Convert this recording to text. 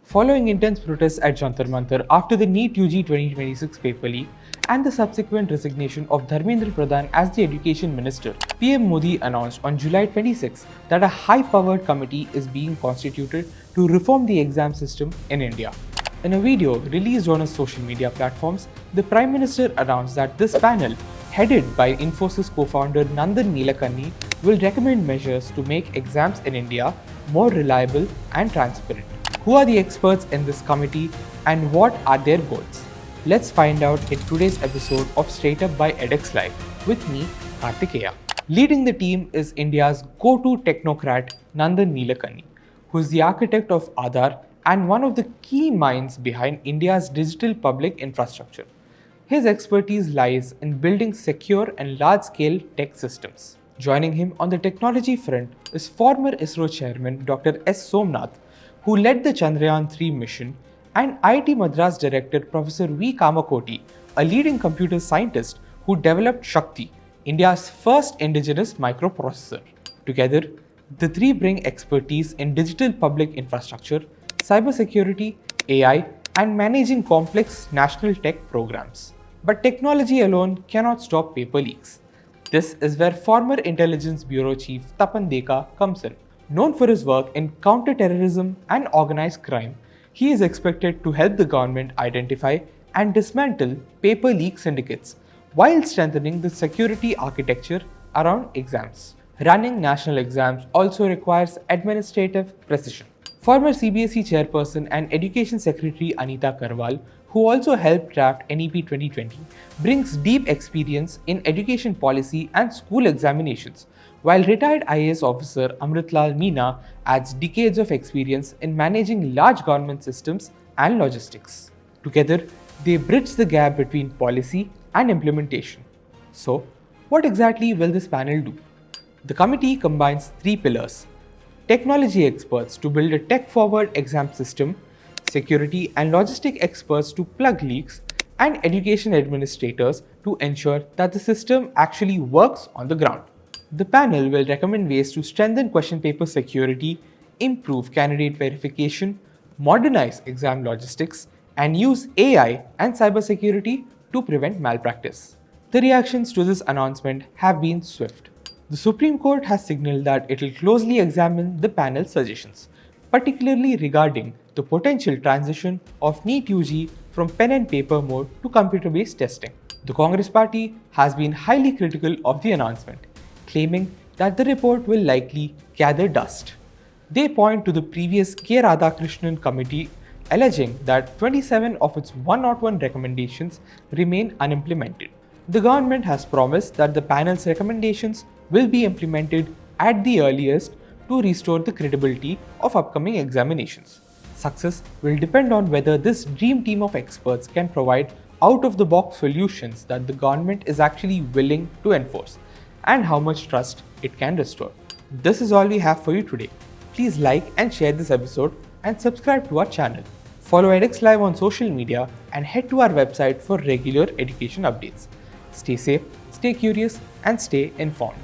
Following intense protests at Jantar Mantar after the NEET-UG 2026 paper leak and the subsequent resignation of Dharmendra Pradhan as the Education Minister, PM Modi announced on July 26 that a high-powered committee is being constituted to reform the exam system in India. In a video released on his social media platforms, the Prime Minister announced that this panel, headed by Infosys co-founder Nandan Nilekani, will recommend measures to make exams in India more reliable and transparent. Who are the experts in this committee and what are their goals? Let's find out in today's episode of Straight Up by EdexLive with me, Kartikeya. Leading the team is India's go-to technocrat Nandan Nilekani, who is the architect of Aadhaar and one of the key minds behind India's digital public infrastructure. His expertise lies in building secure and large-scale tech systems. Joining him on the technology front is former ISRO chairman Dr. S. Somnath, who led the Chandrayaan-3 mission, and IIT Madras director Professor V. Kamakoti, a leading computer scientist who developed Shakti, India's first indigenous microprocessor. Together, the three bring expertise in digital public infrastructure, cybersecurity, AI, and managing complex national tech programs. But technology alone cannot stop paper leaks. This is where former Intelligence Bureau Chief Tapan Deka comes in. Known for his work in counter-terrorism and organized crime, he is expected to help the government identify and dismantle paper leak syndicates while strengthening the security architecture around exams. Running national exams also requires administrative precision. Former CBSE chairperson and Education Secretary Anita Karwal, who also helped draft NEP 2020, brings deep experience in education policy and school examinations, while retired IAS officer Amritlal Meena adds decades of experience in managing large government systems and logistics. Together, they bridge the gap between policy and implementation. So, what exactly will this panel do? The committee combines three pillars: technology experts to build a tech-forward exam system, security and logistic experts to plug leaks, and education administrators to ensure that the system actually works on the ground. The panel will recommend ways to strengthen question paper security, improve candidate verification, modernize exam logistics, and use AI and cybersecurity to prevent malpractice. The reactions to this announcement have been swift. The Supreme Court has signaled that it will closely examine the panel's suggestions, particularly regarding the potential transition of NEET-UG from pen and paper mode to computer-based testing. The Congress party has been highly critical of the announcement, claiming that the report will likely gather dust. They point to the previous K. Radhakrishnan committee, alleging that 27 of its 101 recommendations remain unimplemented. The government has promised that the panel's recommendations will be implemented at the earliest to restore the credibility of upcoming examinations. Success will depend on whether this dream team of experts can provide out-of-the-box solutions that the government is actually willing to enforce, and how much trust it can restore. This is all we have for you today. Please like and share this episode and subscribe to our channel. Follow EdexLive on social media and head to our website for regular education updates. Stay safe, stay curious, and stay informed.